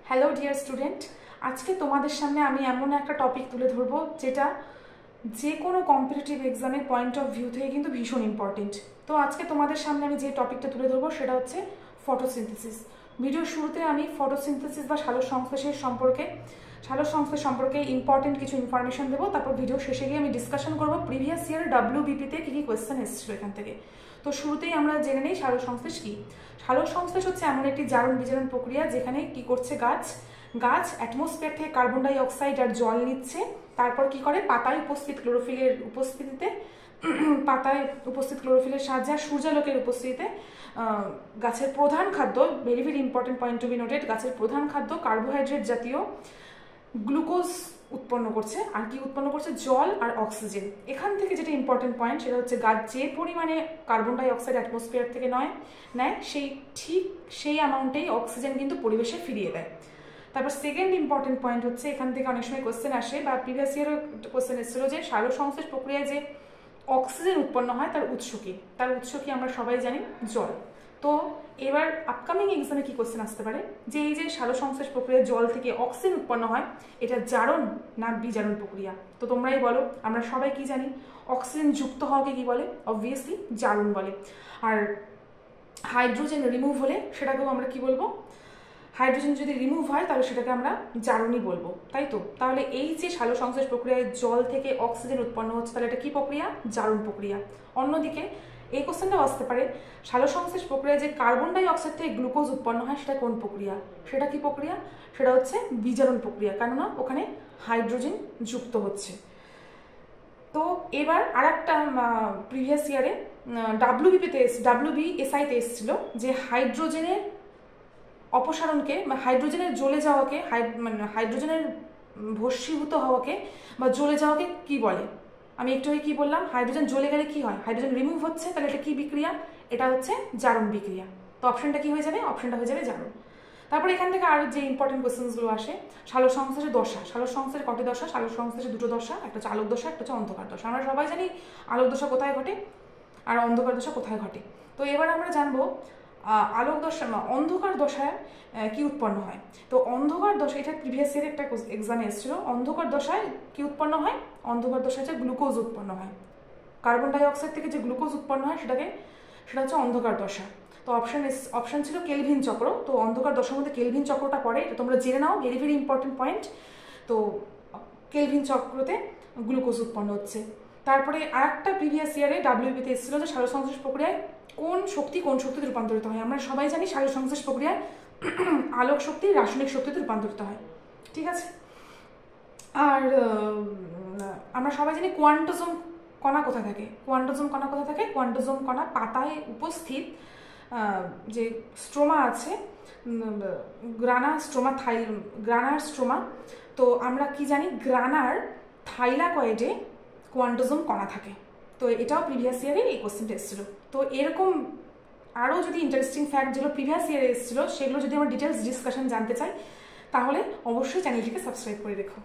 Hello dear student, আজকে তোমাদের সামনে আমি এমন একটা টপিক তুলে ধরবো যেটা যে কোনো কম্পিটিটিভ এক্সামের পয়েন্ট অফ ভিউ থেকে কিন্তু ভীষণ ইম্পর্টেন্ট। তো আজকে তোমাদের সামনে আমি যে টপিকটা তুলে ধরবো সেটা হচ্ছে ফটোসিনথেসিস। ভিডিওর শুরুতে আমি ফটোসিনথেসিস বা সালোক সংশ্লেষ সম্পর্কে ইম্পর্টেন্ট কিছু ইনফরমেশন দেবো। তারপর ভিডিও শেষে গিয়ে আমি ডিসকাশন করবো প্রিভিয়াস ইয়ার WBPতে কী কী কোয়েশ্চেন এসেছিল এখান থেকে। তো শুরুতেই আমরা জেনে নিই সালোক সংশ্লেষ কী। সালোক সংশ্লেষ হচ্ছে এমন একটি জারণ বিজারণ প্রক্রিয়া যেখানে কি করছে গাছ অ্যাটমসফিয়ার থেকে কার্বন ডাই অক্সাইড আর জল নিচ্ছে, তারপর কি করে পাতায় উপস্থিত ক্লোরোফিলের সাহায্যে আর সূর্যালোকের উপস্থিতিতে গাছের প্রধান খাদ্য, very very important point to be noted, গাছের প্রধান খাদ্য কার্বোহাইড্রেট জাতীয় গ্লুকোজ উৎপন্ন করছে। আর কি উৎপন্ন করছে? জল আর অক্সিজেন। এখান থেকে যেটা ইম্পর্টেন্ট পয়েন্ট সেটা হচ্ছে গাছ যে পরিমাণে কার্বন ডাই অক্সাইড অ্যাটমসফিয়ার থেকে নেয় সেই অ্যামাউন্টেই অক্সিজেন কিন্তু পরিবেশে ফিরিয়ে দেয়। তারপর সেকেন্ড ইম্পর্টেন্ট পয়েন্ট হচ্ছে, এখান থেকে অনেক সময় কোয়েশ্চেন আসে বা প্রিভিয়াস ইয়ারও কোয়েশ্চেন এসেছিল যে সালোক সংশ্লেষ প্রক্রিয়ায় যে অক্সিজেন উৎপন্ন হয় তার উৎস কি আমরা সবাই জানি, জল। তো এবার আপকামিং এক্সামে কি কোয়েশ্চেন আসতে পারে যে এই যে সালোক সংশ্লেষ প্রক্রিয়ায় জল থেকে অক্সিজেন উৎপন্ন হয়, এটা জারণ না বিজারণ প্রক্রিয়া? তো তোমরাই বলো, আমরা সবাই কি জানি অক্সিজেন যুক্ত হওয়াকে কি বলে? অবভিয়াসলি জারণ বলে। আর হাইড্রোজেন রিমুভ হলে সেটাকেও আমরা কি বলবো? হাইড্রোজেন যদি রিমুভ হয় তাহলে সেটাকে আমরা জারণই বলবো, তাই তো? তাহলে এই যে সালোক সংশ্লেষ প্রক্রিয়ায় জল থেকে অক্সিজেন উৎপন্ন হচ্ছে, তাহলে এটা কি প্রক্রিয়া? জারণ প্রক্রিয়া। অন্যদিকে এই কোশ্চেনটাও আসতে পারে, সালোক সংশ্লেষ প্রক্রিয়ায় যে কার্বন ডাই অক্সাইড থেকে গ্লুকোজ উৎপন্ন হয় সেটা কোন প্রক্রিয়া? সেটা কি প্রক্রিয়া? সেটা হচ্ছে বিজারণ প্রক্রিয়া, কেননা ওখানে হাইড্রোজেন যুক্ত হচ্ছে। তো এবার আর একটা প্রিভিয়াস ইয়ারে WBSIতে এসেছিল যে হাইড্রোজেনের অপসারণকে বা হাইড্রোজেনের জ্বলে যাওয়াকে, হাইড্রোজেনের ভস্মীভূত হওয়াকে বা জ্বলে যাওয়াকে কি বলে? আমি একটু আগে কি বললাম? হাইড্রোজেন জ্বলে গেলে কি হয়? হাইড্রোজেন রিমুভ হচ্ছে, তাহলে এটা কি বিক্রিয়া? এটা হচ্ছে জারণ বিক্রিয়া। তো অপশনটা কি হয়ে যাবে? অপশনটা হয়ে যাবে জারণ। তারপরে এখান থেকে আরও যে ইম্পর্টেন্ট কোয়েশ্চেন্সগুলো আসে, সালোক সংশ্লেষের দশা। সালোক সংশ্লেষের কটি দশা? সালোক সংশ্লেষের দুটো দশা, একটা হচ্ছে আলোক দশা, একটা হচ্ছে অন্ধকার দশা। আমরা সবাই জানি আলোক দশা কোথায় ঘটে আর অন্ধকার দশা কোথায় ঘটে। তো এবার আমরা জানবো অন্ধকার দশায় কি উৎপন্ন হয়। তো অন্ধকার দশা, এটা প্রিভিয়াস ইয়ারে একটা এক্সামে এসেছিল, অন্ধকার দশায় কি উৎপন্ন হয়? অন্ধকার দশায় যে গ্লুকোজ উৎপন্ন হয়, কার্বন ডাই অক্সাইড থেকে যে গ্লুকোজ উৎপন্ন হয় সেটা হচ্ছে অন্ধকার দশা। তো অপশন ছিল কেলভিন চক্র। তো অন্ধকার দশার মধ্যে কেলভিন চক্রটা পড়ে, এটা তোমরা জেনে নাও, ভেরি ভেরি ইম্পর্টেন্ট পয়েন্ট। তো কেলভিন চক্রতে গ্লুকোজ উৎপন্ন হচ্ছে। তারপরে আর একটা প্রিভিয়াস ইয়ারে WBPতে এসেছিল যে সালোক সংশ্লেষ প্রক্রিয়ায় কোন শক্তিতে রূপান্তরিত হয়। আমরা সবাই জানি সালোক সংশ্লেষ প্রক্রিয়ায় আলোক শক্তি রাসায়নিক শক্তিতে রূপান্তরিত হয়, ঠিক আছে? আর আমরা সবাই জানি কোয়ান্টোজোম কণা কোথায় থাকে? কোয়ান্টোজোম কণা পাতায় উপস্থিত যে স্ট্রোমা আছে, গ্রানার স্ট্রোমা। তো আমরা কি জানি? গ্রানার থাইলাকয়েডে কোয়ান্টোজোম কণা থাকে। তো এটাও প্রিভিয়াস ইয়ারে এই কোশ্চেনটা এসেছিল। তো এরকম আরও যদি ইন্টারেস্টিং ফ্যাক্ট যেগুলো প্রিভিয়াস ইয়ারে এসেছিলো সেগুলো যদি আমরা ডিটেলস ডিসকাশন জানতে চাই তাহলে অবশ্যই চ্যানেলটিকে সাবস্ক্রাইব করে রেখো।